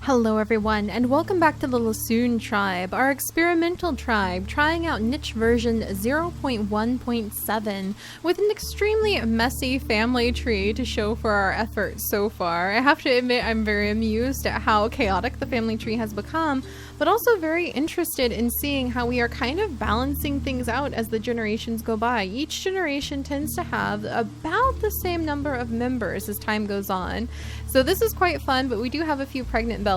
Hello everyone, and welcome back to the Lassoon tribe, our experimental tribe trying out niche version 0.1.7 with an extremely messy family tree to show for our efforts so far. I have to admit I'm very amused at how chaotic the family tree has become, but also very interested in seeing how we are kind of balancing things out as the generations go by. Each generation tends to have about the same number of members as time goes on. So this is quite fun, but we do have a few pregnant bellies,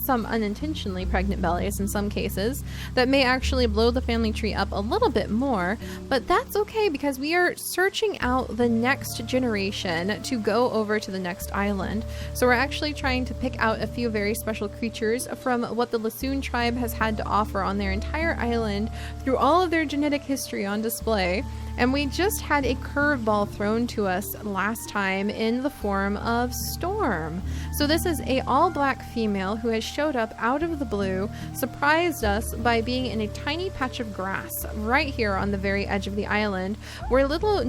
some unintentionally pregnant bellies in some cases, that may actually blow the family tree up a little bit more, but that's okay because we are searching out the next generation to go over to the next island. So we're actually trying to pick out a few very special creatures from what the Lassoon tribe has had to offer on their entire island through all of their genetic history on display. And we just had a curveball thrown to us last time in the form of Storm. So this is a all-black female who has showed up out of the blue, surprised us by being in a tiny patch of grass right here on the very edge of the island, where little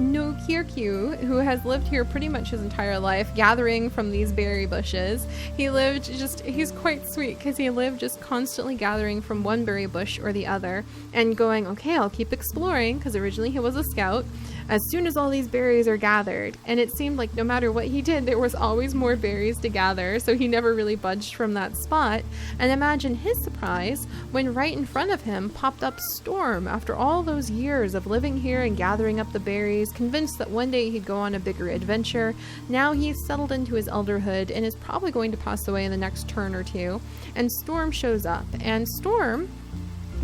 quirky, who has lived here pretty much his entire life, gathering from these berry bushes. He's quite sweet because he lived just constantly gathering from one berry bush or the other and going, okay, I'll keep exploring, because originally he was a scout, as soon as all these berries are gathered. And it seemed like no matter what he did, there was always more berries to gather, so he never really budged from that spot. And imagine his surprise when right in front of him popped up Storm after all those years of living here and gathering up the berries, convinced that one day he'd go on a bigger adventure. Now he's settled into his elderhood and is probably going to pass away in the next turn or two. And Storm shows up, and Storm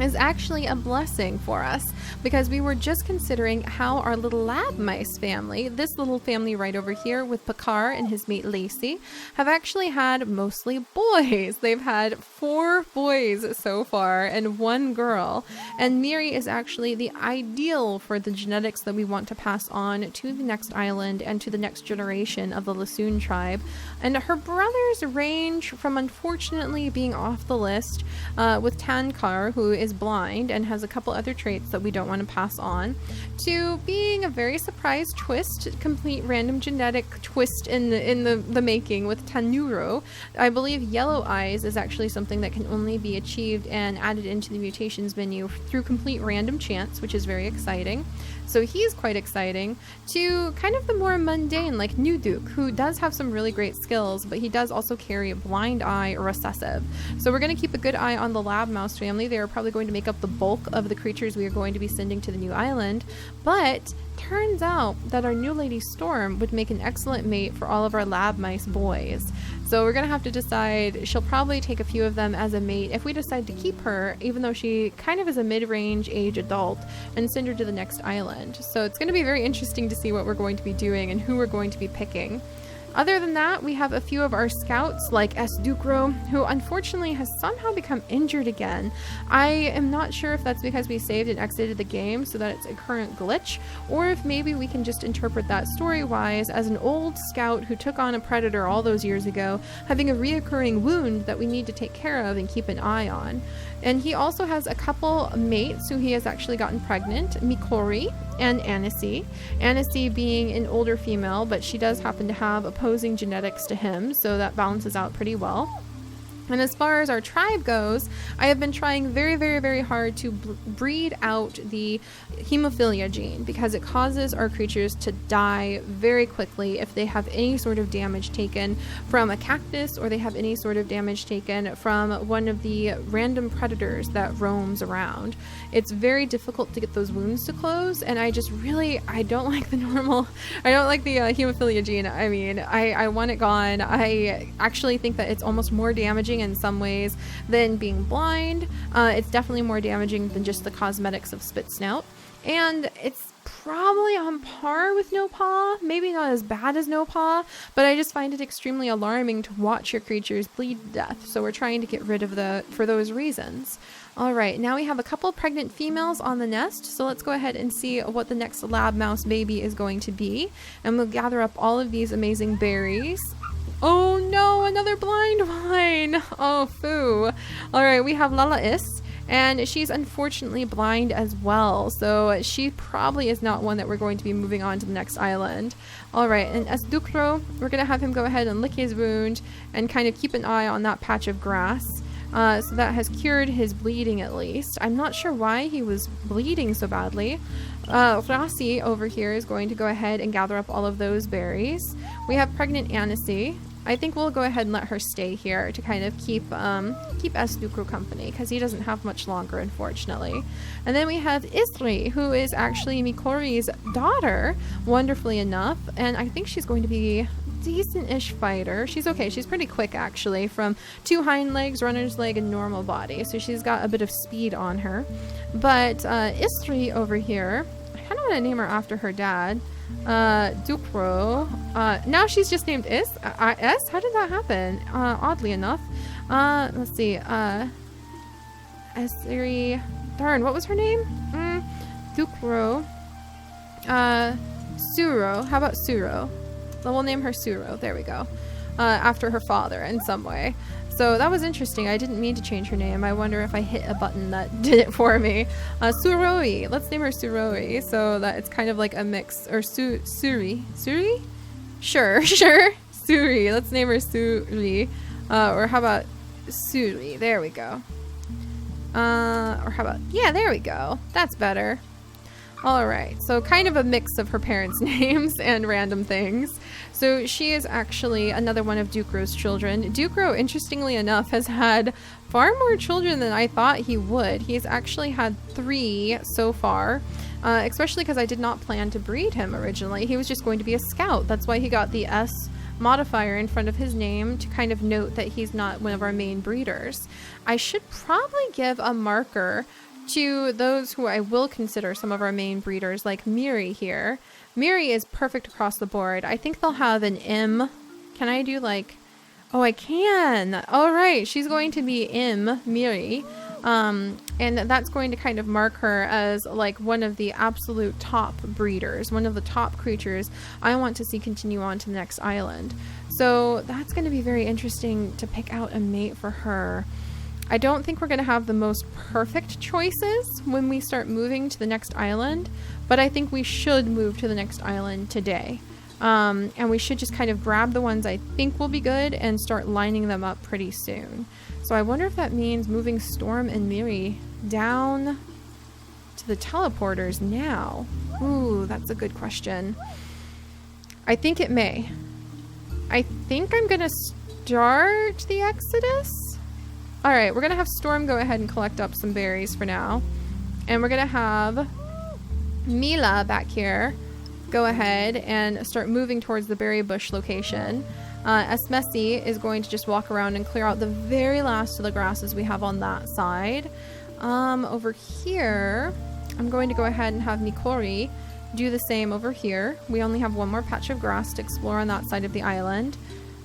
is actually a blessing for us because we were just considering how our little lab mice family, this little family right over here with Picard and his mate Lacey, have actually had mostly boys. They've had 4 boys so far and 1 girl, and Miri is actually the ideal for the genetics that we want to pass on to the next island and to the next generation of the Lassoon tribe. And her brothers range from, unfortunately, being off the list with Tankar, who is blind and has a couple other traits that we don't want to pass on, to being a very surprise twist, complete random genetic twist in the making with Tanuro. I believe yellow eyes is actually something that can only be achieved and added into the mutations menu through complete random chance, which is very exciting. So he's quite exciting, to kind of the more mundane like Nuduk, who does have some really great skills, but he does also carry a blind eye or recessive. So we're going to keep a good eye on the lab mouse family. They are probably going to make up the bulk of the creatures we are going to be sending to the new island, but turns out that our new lady Storm would make an excellent mate for all of our lab mice boys. So we're going to have to decide. She'll probably take a few of them as a mate if we decide to keep her, even though she kind of is a mid-range age adult, and send her to the next island. So it's going to be very interesting to see what we're going to be doing and who we're going to be picking. Other than that, we have a few of our scouts like S. Ducro, who unfortunately has somehow become injured again. I am not sure if that's because we saved and exited the game so that it's a current glitch, or if maybe we can just interpret that story-wise as an old scout who took on a predator all those years ago, having a reoccurring wound that we need to take care of and keep an eye on. And he also has a couple mates who he has actually gotten pregnant, Mikori and Annecy. Annecy being an older female, but she does happen to have opposing genetics to him, so that balances out pretty well. And as far as our tribe goes, I have been trying very, very, very hard to breed out the hemophilia gene because it causes our creatures to die very quickly if they have any sort of damage taken from a cactus or they have any sort of damage taken from one of the random predators that roams around. It's very difficult to get those wounds to close, and I don't like the hemophilia gene. I mean, I want it gone. I actually think that it's almost more damaging in some ways than being blind. It's definitely more damaging than just the cosmetics of spit snout, and it's probably on par with no paw, maybe not as bad as no paw, but I just find it extremely alarming to watch your creatures bleed to death, so we're trying to get rid of for those reasons. Alright, now we have a couple pregnant females on the nest, so let's go ahead and see what the next lab mouse baby is going to be, and we'll gather up all of these amazing berries. Oh no, another blind one! Oh, foo. Alright, we have Lalais, And she's unfortunately blind as well, so she probably is not one that we're going to be moving on to the next island. Alright, and as Dukro, we're going to have him go ahead and lick his wound and kind of keep an eye on that patch of grass. So that has cured his bleeding at least. I'm not sure why he was bleeding so badly. Rasi over here is going to go ahead and gather up all of those berries. We have pregnant Annecy. I think we'll go ahead and let her stay here to kind of keep Esdukro company, because he doesn't have much longer, unfortunately. And then we have Isri, who is actually Mikori's daughter, wonderfully enough, and I think she's going to be decent-ish fighter. She's okay. She's pretty quick, actually, from 2 hind legs, runner's leg, and normal body, so she's got a bit of speed on her. But Isri over here, I kind of want to name her after her dad. Dukro. Now she's just named S? How did that happen? Oddly enough. Let's see. Seri. Darn, what was her name? Dukro. Suro. How about Suro? Well, we'll name her Suro. There we go. After her father in some way. So that was interesting. I didn't mean to change her name. I wonder if I hit a button that did it for me. Suroi. Let's name her Suroi, so that it's kind of like a mix. Or Suri. Suri? Sure. Suri. Let's name her Suri. Or how about Suri? There we go. Or how about... Yeah, there we go. That's better. Alright, so kind of a mix of her parents' names and random things. So she is actually another one of Dukro's children. Dukro, interestingly enough, has had far more children than I thought he would. He's actually had 3 so far, especially because I did not plan to breed him originally. He was just going to be a scout. That's why he got the S modifier in front of his name to kind of note that he's not one of our main breeders. I should probably give a marker to those who I will consider some of our main breeders, like Miri here. Miri is perfect across the board. I think they'll have an M. Can I do like... Oh, I can! Alright, she's going to be M, Miri. And that's going to kind of mark her as like one of the absolute top breeders, one of the top creatures I want to see continue on to the next island. So that's going to be very interesting to pick out a mate for her. I don't think we're going to have the most perfect choices when we start moving to the next island, but I think we should move to the next island today. And we should just kind of grab the ones I think will be good and start lining them up pretty soon. So I wonder if that means moving Storm and Miri down to the teleporters now. Ooh, that's a good question. I think it may. I think I'm going to start the Exodus. Alright, we're going to have Storm go ahead and collect up some berries for now. And we're going to have Mila back here go ahead and start moving towards the berry bush location. Esmesi is going to just walk around and clear out the very last of the grasses we have on that side. Over here, I'm going to go ahead and have Mikori do the same over here. We only have one more patch of grass to explore on that side of the island.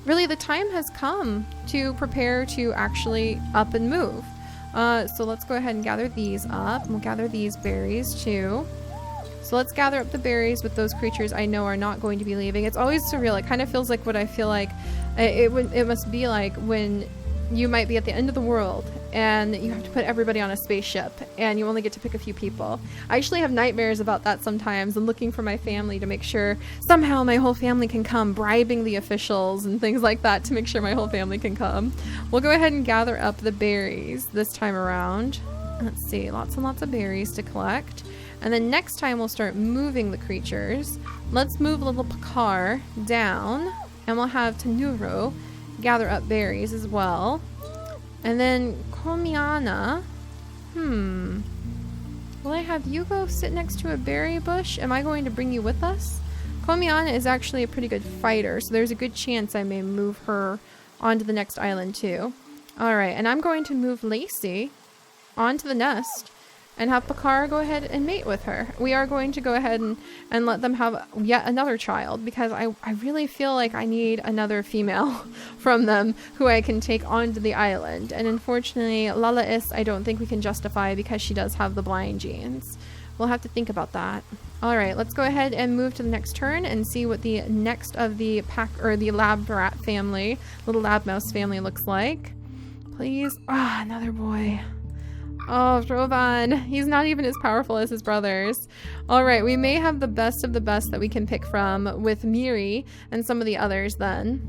Really, the time has come to prepare to actually up and move. So let's go ahead and gather these up. We'll gather these berries too. So let's gather up the berries with those creatures I know are not going to be leaving. It's always surreal. It kind of feels like what I feel like it must be like when you might be at the end of the world and you have to put everybody on a spaceship and you only get to pick a few people. I actually have nightmares about that sometimes and looking for my family to make sure somehow my whole family can come, bribing the officials and things like that to make sure my whole family can come. We'll go ahead and gather up the berries this time around. Let's see, lots and lots of berries to collect. And then next time we'll start moving the creatures. Let's move little Pakar down and we'll have Tanuro gather up berries as well. And then Komiana, will I have you go sit next to a berry bush? Am I going to bring you with us? Komiana is actually a pretty good fighter, so there's a good chance I may move her onto the next island too. Alright, and I'm going to move Lacey onto the nest and have Pakar go ahead and mate with her. We are going to go ahead and let them have yet another child because I really feel like I need another female from them who I can take onto the island. And unfortunately, Lala'is I don't think we can justify because she does have the blind genes. We'll have to think about that. Alright, let's go ahead and move to the next turn and see what the next of the pack or the lab rat family, little lab mouse family looks like. Please. Ah, another boy. Oh, Rovan. He's not even as powerful as his brothers. All right, we may have the best of the best that we can pick from with Miri and some of the others then.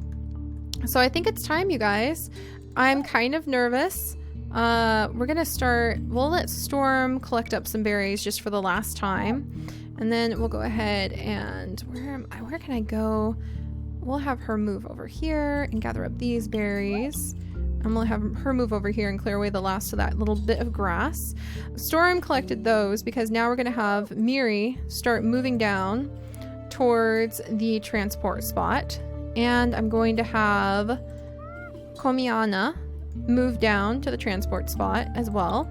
So I think it's time, you guys. I'm kind of nervous. We're gonna start, we'll let Storm collect up some berries just for the last time. And then we'll go ahead and, where can I go? We'll have her move over here and gather up these berries. And we'll have her move over here and clear away the last of that little bit of grass. Storm collected those because now we're going to have Miri start moving down towards the transport spot. And I'm going to have Komiana move down to the transport spot as well.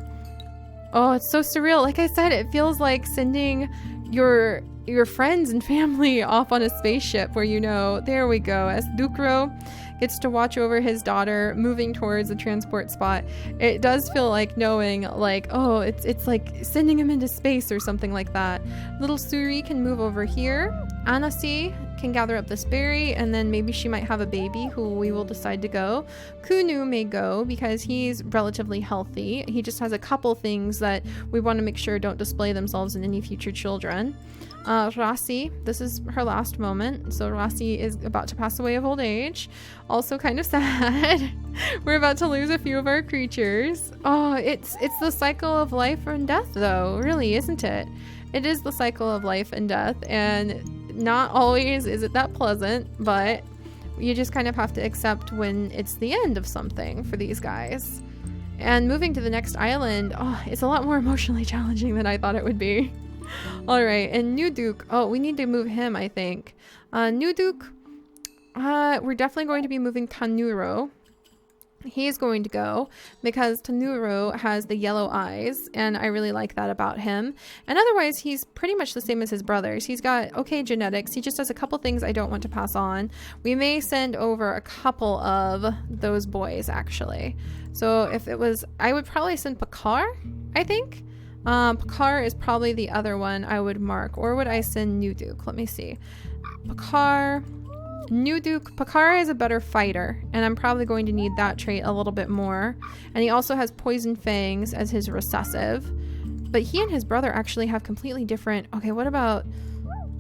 Oh, it's so surreal. Like I said, it feels like sending your friends and family off on a spaceship where, you know, there we go. As Dukro gets to watch over his daughter moving towards the transport spot, it does feel like knowing, like, oh, it's like sending him into space or something like that. Little Suri can move over here. Anasi can gather up this berry, and then maybe she might have a baby who we will decide to go. Kunu may go because he's relatively healthy. He just has a couple things that we want to make sure don't display themselves in any future children. Rasi, this is her last moment, so Rasi is about to pass away of old age. Also kind of sad. We're about to lose a few of our creatures. Oh, it's the cycle of life and death though, really, isn't it? It is the cycle of life and death, and not always is it that pleasant, but you just kind of have to accept when it's the end of something for these guys. And moving to the next island, oh, it's a lot more emotionally challenging than I thought it would be. All right, and Nuduk. Oh, we need to move him, I think. Nuduk, we're definitely going to be moving Tanuro. He's going to go because Tanuro has the yellow eyes, and I really like that about him. And otherwise, he's pretty much the same as his brothers. He's got okay genetics. He just has a couple things I don't want to pass on. We may send over a couple of those boys, actually. So if it was, I would probably send Pakar, I think. Pakar is probably the other one I would mark. Or would I send Nuduk? Let me see. Pakar, Nuduk. Pakar is a better fighter, and I'm probably going to need that trait a little bit more. And he also has poison fangs as his recessive. But he and his brother actually have completely different... Okay, what about...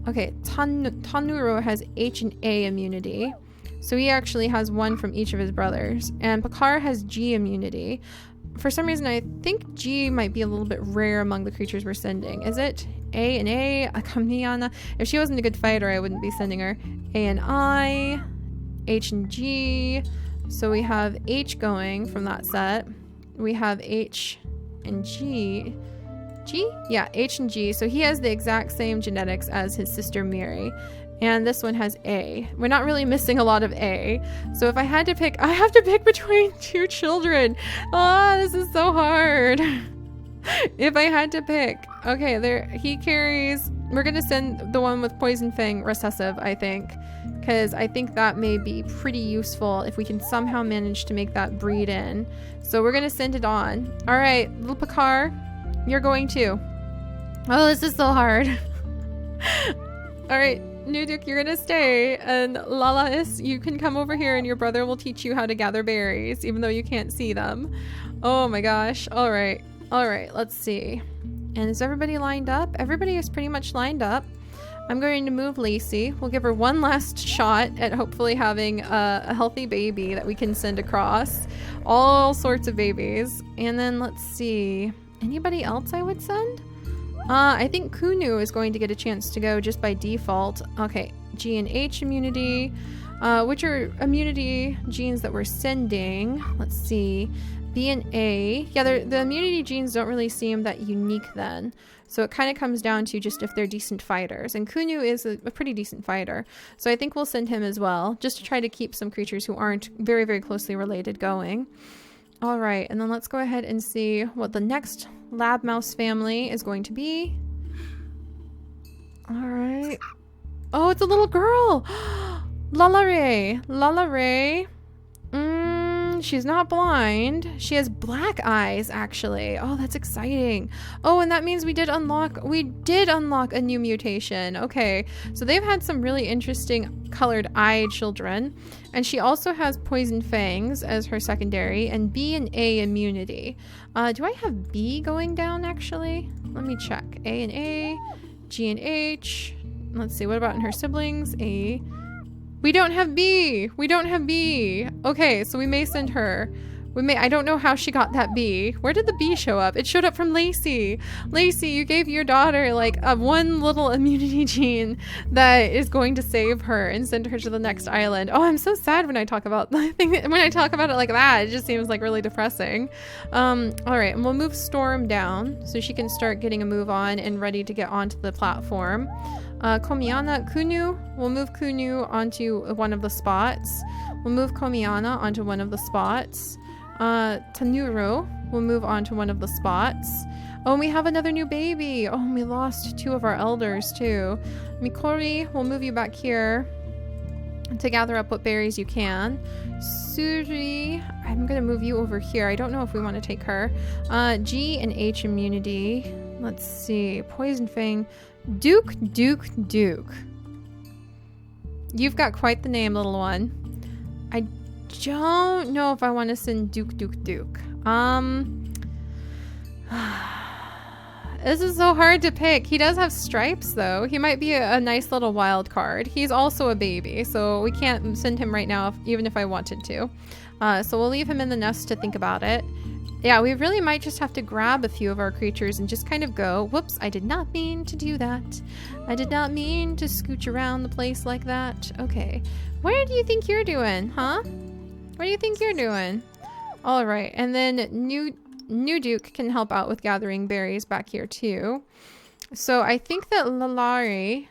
Okay, Tanuro has H and A immunity. So he actually has one from each of his brothers. And Pakar has G immunity. For some reason, I think G might be a little bit rare among the creatures we're sending. Is it? A and A? Akamiana? If she wasn't a good fighter, I wouldn't be sending her. A and I. H and G. So we have H going from that set. We have H and G. G? Yeah, H and G. So he has the exact same genetics as his sister Miri. And this one has A. We're not really missing a lot of A. So if I had to pick, I have to pick between two children. Oh, this is so hard. If I had to pick. Okay, there he carries, we're going to send the one with Poison Fang recessive, I think. Because I think that may be pretty useful if we can somehow manage to make that breed in. So we're going to send it on. All right, little Pakar, you're going too. Oh, this is so hard. All right. Nuduk, you're gonna stay, and Lalais, you can come over here and your brother will teach you how to gather berries, even though you can't see them. Oh my gosh. All right, let's see. And is everybody lined up? Everybody is pretty much lined up. I'm going to move Lacey. We'll give her one last shot at hopefully having a healthy baby that we can send across. All sorts of babies. And then let's see. Anybody else I would send? I think Kunu is going to get a chance to go just by default. Okay, G and H immunity, which are immunity genes that we're sending. Let's see. B and A. Yeah, the immunity genes don't really seem that unique then. So it kind of comes down to just if they're decent fighters. And Kunu is a pretty decent fighter. So I think we'll send him as well, just to try to keep some creatures who aren't very, very closely related going. All right, and then let's go ahead and see what the next lab mouse family is going to be. All right. Oh, it's a little girl. Lalare. She's not blind. She has black eyes, actually. Oh, that's exciting. Oh, and that means we did unlock a new mutation. Okay, so they've had some really interesting colored eye children. And she also has poison fangs as her secondary and B and A immunity. Do I have B going down, actually? Let me check. A and A, G and H. Let's see, what about in her siblings? A. We don't have B. We don't have B. Okay, so we may send her. I don't know how she got that B. Where did the B show up? It showed up from Lacey. Lacey, you gave your daughter like a one little immunity gene that is going to save her and send her to the next island. Oh, I'm so sad when I talk about when I talk about it like that. It just seems like really depressing. All right, and we'll move Storm down so she can start getting a move on and ready to get onto the platform. Komiana, Kunu, we'll move Kunu onto one of the spots. We'll move Komiana onto one of the spots. Tanuro will move on to one of the spots. Oh, and we have another new baby. Oh, and we lost two of our elders too. Mikori, we'll move you back here to gather up what berries you can. Suri, I'm gonna move you over here. I don't know if we want to take her. G and H immunity. Let's see. Poison Fang. Duke. You've got quite the name, little one. I don't know if I want to send Duke. This is so hard to pick. He does have stripes, though. He might be a nice little wild card. He's also a baby, so we can't send him right now, even if I wanted to. So we'll leave him in the nest to think about it. Yeah, we really might just have to grab a few of our creatures and just kind of go, whoops, I did not mean to do that. I did not mean to scooch around the place like that. Okay. Where do you think you're doing, huh? What do you think you're doing? All right, and then New Duke can help out with gathering berries back here too. So I think that Lalari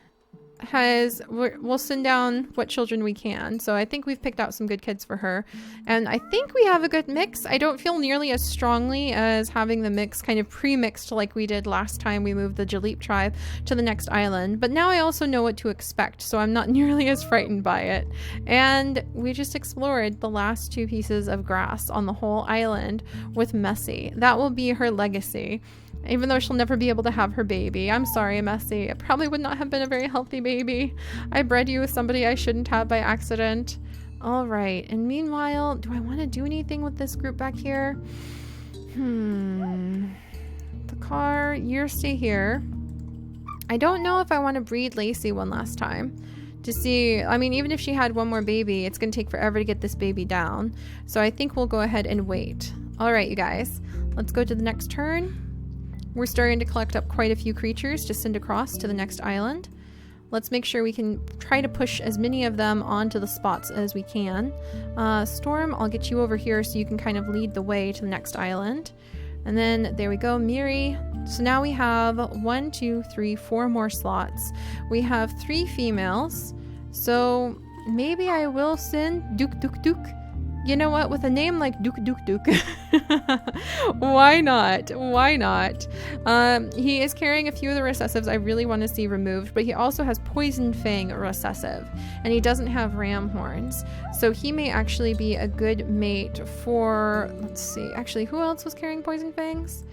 we'll send down what children we can. So I think we've picked out some good kids for her. And I think we have a good mix. I don't feel nearly as strongly as having the mix kind of pre-mixed like we did last time we moved the Jalip tribe to the next island. But now I also know what to expect, so I'm not nearly as frightened by it. And we just explored the last two pieces of grass on the whole island with Messi. That will be her legacy. Even though she'll never be able to have her baby. I'm sorry, Messi. It probably would not have been a very healthy baby. I bred you with somebody I shouldn't have by accident. All right. And meanwhile, do I want to do anything with this group back here? The car, you stay here. I don't know if I want to breed Lacey one last time to see. I mean, even if she had one more baby, it's going to take forever to get this baby down. So I think we'll go ahead and wait. All right, you guys. Let's go to the next turn. We're starting to collect up quite a few creatures to send across to the next island. Let's make sure we can try to push as many of them onto the spots as we can. Storm, I'll get you over here so you can kind of lead the way to the next island. And then there we go, Miri. So now we have 1, 2, 3, 4 more slots. We have 3 females. So maybe I will send Duke. You know what? With a name like Duke. Why not? He is carrying a few of the recessives I really want to see removed, but he also has Poison Fang recessive, and he doesn't have ram horns. So he may actually be a good mate for, let's see, actually, who else was carrying Poison Fangs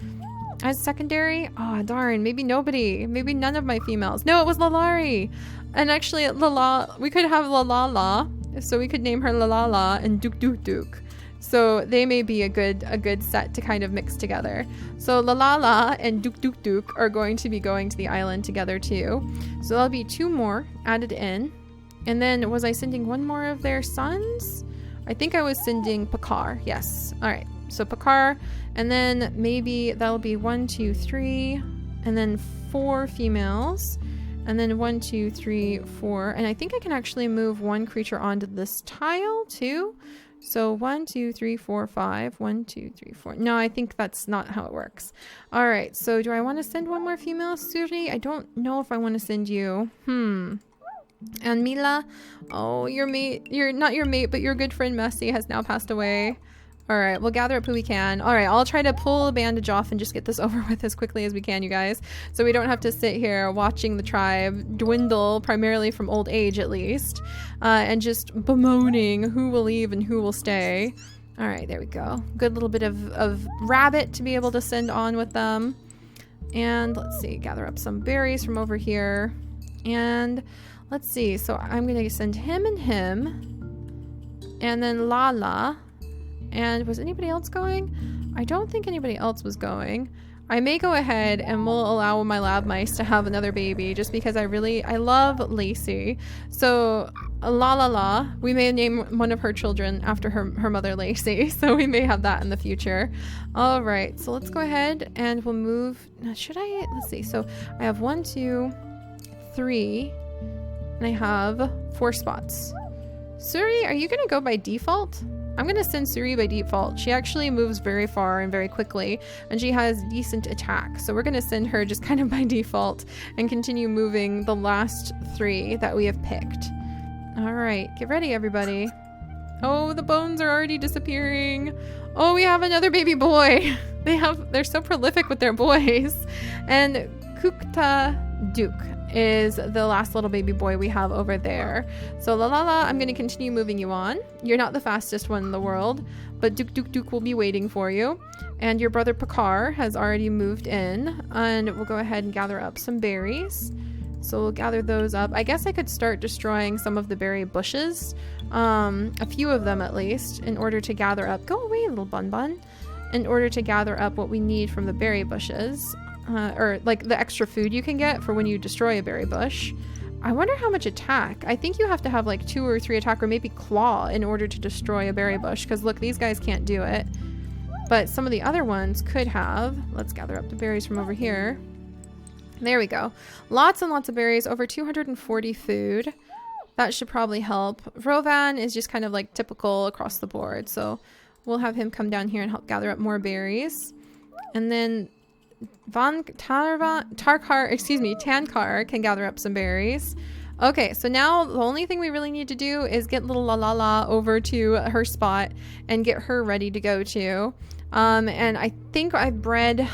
as secondary? Oh, darn. Maybe nobody. Maybe none of my females. No, it was Lalari. And actually, we could have Lalala. So we could name her Lalala and Duke. So they may be a good set to kind of mix together. So Lalala and Duke are going to be going to the island together too. So there'll be 2 more added in. And then was I sending one more of their sons? I think I was sending Pakar. Yes. All right. So Pakar, and then maybe that'll be 1, 2, 3, and then 4 females. And then 1, 2, 3, 4. And I think I can actually move one creature onto this tile too. So 1, 2, 3, 4, 5. 1, 2, 3, 4. No, I think that's not how it works. All right. So do I want to send one more female, Suri? I don't know if I want to send you. And Mila, oh, your mate, not your mate, but your good friend Messi has now passed away. All right, we'll gather up who we can. All right, I'll try to pull the bandage off and just get this over with as quickly as we can, you guys. So we don't have to sit here watching the tribe dwindle, primarily from old age at least, and just bemoaning who will leave and who will stay. All right, there we go. Good little bit of rabbit to be able to send on with them. And let's see, gather up some berries from over here. And let's see, so I'm going to send him and him. And then Lala. And was anybody else going? I don't think anybody else was going. I may go ahead and we'll allow my lab mice to have another baby just because I love Lacey. So La, we may name one of her children after her mother Lacey. So we may have that in the future. All right, so let's go ahead and we'll move. Let's see. So I have 1, 2, 3, and I have 4 spots. Suri, are you going to go by default? I'm going to send Suri by default. She actually moves very far and very quickly, and she has decent attack. So we're going to send her just kind of by default and continue moving the last 3 that we have picked. All right, get ready, everybody. Oh, the bones are already disappearing. Oh, we have another baby boy. They're so prolific with their boys. And Kukta Duke is the last little baby boy we have over there. So La, I'm going to continue moving you on. You're not the fastest one in the world, but Duke will be waiting for you. And your brother Pakar has already moved in, and we'll go ahead and gather up some berries. So we'll gather those up. I guess I could start destroying some of the berry bushes, a few of them at least, in order to gather up. Go away, little bun. In order to gather up what we need from the berry bushes. Or like the extra food you can get for when you destroy a berry bush. I wonder how much attack. I think you have to have like 2 or 3 attack or maybe claw in order to destroy a berry bush, because look, these guys can't do it, but some of the other ones could have. Let's gather up the berries from over here. There we go. Lots and lots of berries, over 240 food. That should probably help. Rovan is just kind of like typical across the board, so we'll have him come down here and help gather up more berries. And then Tankar can gather up some berries. Okay, so now the only thing we really need to do is get little La over to her spot and get her ready to go to. And I think I really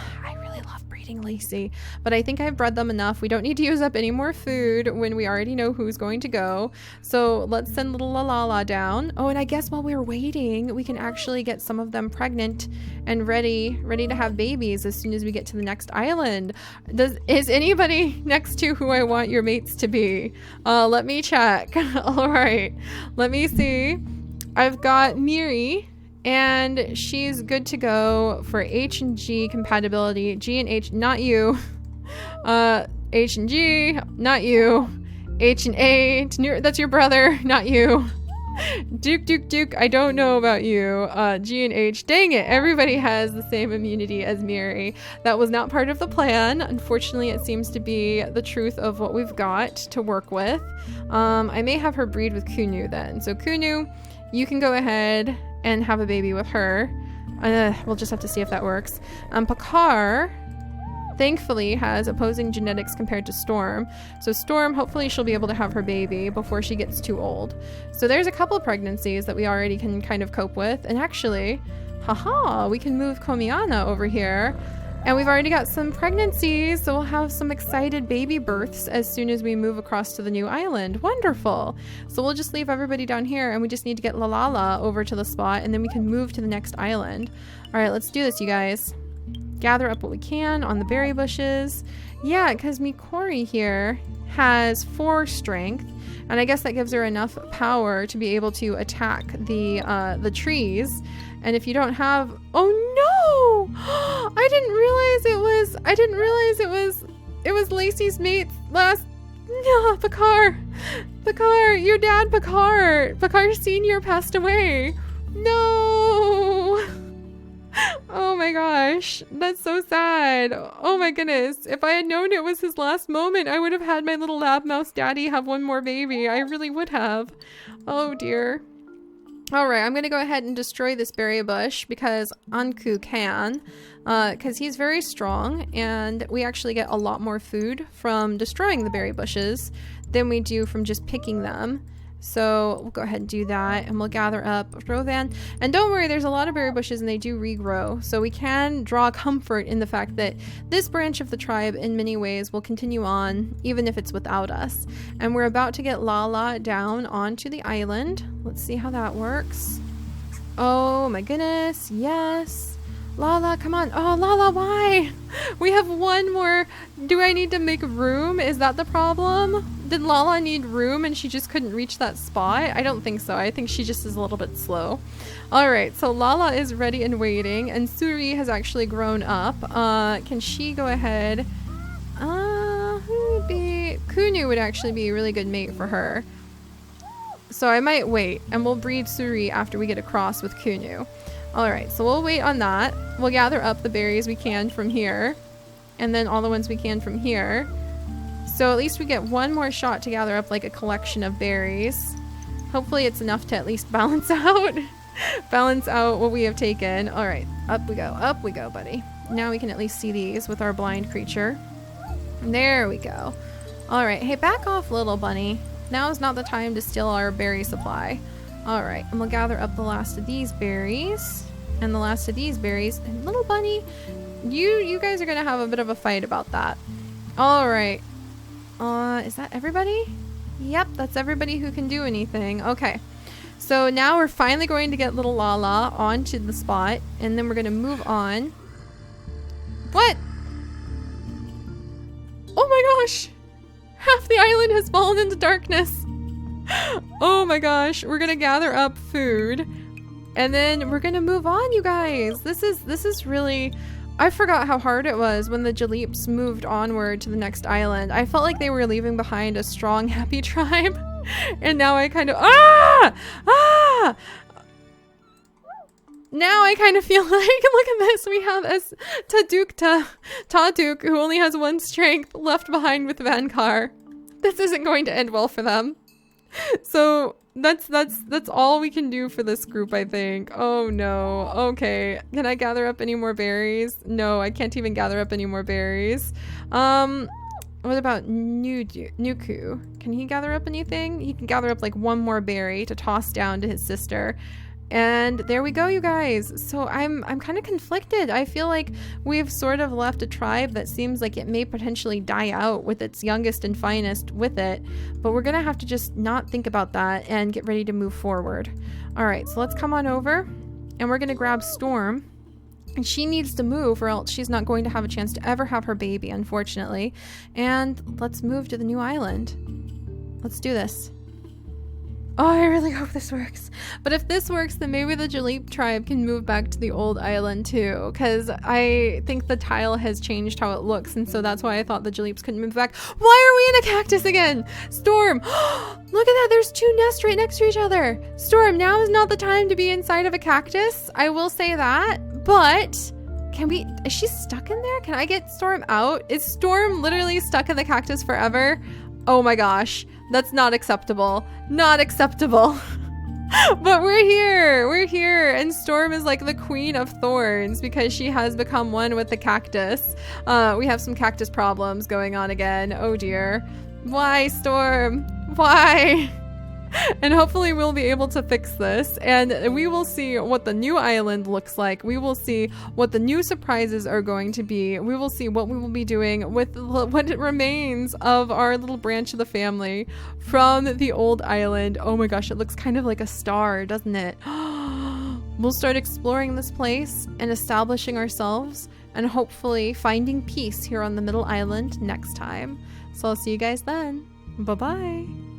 love breeding Lacey, but I think I've bred them enough. We don't need to use up any more food when we already know who's going to go. So let's send little La down. Oh, and I guess while we're waiting, we can actually get some of them pregnant and ready to have babies as soon as we get to the next island. Is anybody next to who I want your mates to be? Let me check. All right, let me see. I've got Miri, and she's good to go for H and G compatibility. G and H, not you. H and G, not you. H and A, that's your brother, not you. Duke, I don't know about you. G and H, dang it, everybody has the same immunity as Miri. That was not part of the plan. Unfortunately, it seems to be the truth of what we've got to work with. I may have her breed with Kunu then. So Kunu, you can go ahead and have a baby with her. We'll just have to see if that works. Pakar, thankfully, has opposing genetics compared to Storm. So Storm, hopefully she'll be able to have her baby before she gets too old. So there's a couple of pregnancies that we already can kind of cope with. And actually, we can move Komiana over here. And we've already got some pregnancies, so we'll have some excited baby births as soon as we move across to the new island. Wonderful. So we'll just leave everybody down here, and we just need to get La over to the spot, and then we can move to the next island. All right, let's do this, you guys. Gather up what we can on the berry bushes. Yeah, because Mikori here has 4 strength, and I guess that gives her enough power to be able to attack the trees. And if you don't have, oh no! I didn't realize it was Lacey's mate's last. No, Pakar, your dad, Pakar Senior passed away. No. Oh my gosh, that's so sad. Oh my goodness. If I had known it was his last moment, I would have had my little lab mouse daddy have one more baby. I really would have. Oh dear. All right, I'm going to go ahead and destroy this berry bush because Anku can, because he's very strong, and we actually get a lot more food from destroying the berry bushes than we do from just picking them. So we'll go ahead and do that, and we'll gather up Rovan. And don't worry, there's a lot of berry bushes and they do regrow. So we can draw comfort in the fact that this branch of the tribe in many ways will continue on, even if it's without us. And we're about to get Lala down onto the island. Let's see how that works. Oh my goodness. Yes. Lala, come on. Oh, Lala, why? We have one more. Do I need to make room? Is that the problem? Did Lala need room and she just couldn't reach that spot? I don't think so. I think she just is a little bit slow. All right, so Lala is ready and waiting, and Suri has actually grown up. Can she go ahead? Who would be? Kunu would actually be a really good mate for her. So I might wait, and we'll breed Suri after we get across with Kunu. Alright, so we'll wait on that. We'll gather up the berries we can from here, and then all the ones we can from here. So at least we get one more shot to gather up like a collection of berries. Hopefully it's enough to at least balance out balance out what we have taken. Alright, up we go, buddy. Now we can at least see these with our blind creature. There we go. Alright, hey, back off, little bunny. Now is not the time to steal our berry supply. Alright, and we'll gather up the last of these berries. And the last of these berries. And little bunny, you guys are gonna have a bit of a fight about that. Alright. Is that everybody? Yep, that's everybody who can do anything. Okay. So now we're finally going to get little Lala onto the spot. And then we're gonna move on. What? Oh my gosh! Half the island has fallen into darkness. Oh my gosh, we're gonna gather up food and then we're gonna move on, you guys. This is really, I forgot how hard it was when the Jaleeps moved onward to the next island. I felt like they were leaving behind a strong, happy tribe. And now I kind of, now I kind of feel like, look at this, we have as Taduk, who only has one strength, left behind with Vankar. This isn't going to end well for them. So that's all we can do for this group, I think. Oh no. Okay. Can I gather up any more berries? No, I can't even gather up any more berries. What about Nuku? Can he gather up anything? He can gather up like one more berry to toss down to his sister. And there we go, you guys. So I'm kind of conflicted. I feel like we've sort of left a tribe that seems like it may potentially die out with its youngest and finest with it. But we're gonna have to just not think about that and get ready to move forward. All right, so let's come on over and we're gonna grab Storm. And she needs to move or else she's not going to have a chance to ever have her baby, unfortunately. And let's move to the new island. Let's do this. Oh, I really hope this works. But if this works, then maybe the Jaleep tribe can move back to the old island too. Because I think the tile has changed how it looks. And so that's why I thought the Jaleeps couldn't move back. Why are we in a cactus again? Storm! Look at that, there's two nests right next to each other. Storm, now is not the time to be inside of a cactus. I will say that. But is she stuck in there? Can I get Storm out? Is Storm literally stuck in the cactus forever? Oh my gosh. That's not acceptable. Not acceptable. But we're here, and Storm is like the queen of thorns because she has become one with the cactus. We have some cactus problems going on again. Oh dear. Why, Storm? Why? And hopefully we'll be able to fix this, and we will see what the new island looks like. We will see what the new surprises are going to be. We will see what we will be doing with what remains of our little branch of the family from the old island. Oh my gosh, it looks kind of like a star, doesn't it? We'll start exploring this place and establishing ourselves and hopefully finding peace here on the middle island next time. So I'll see you guys then. Bye-bye.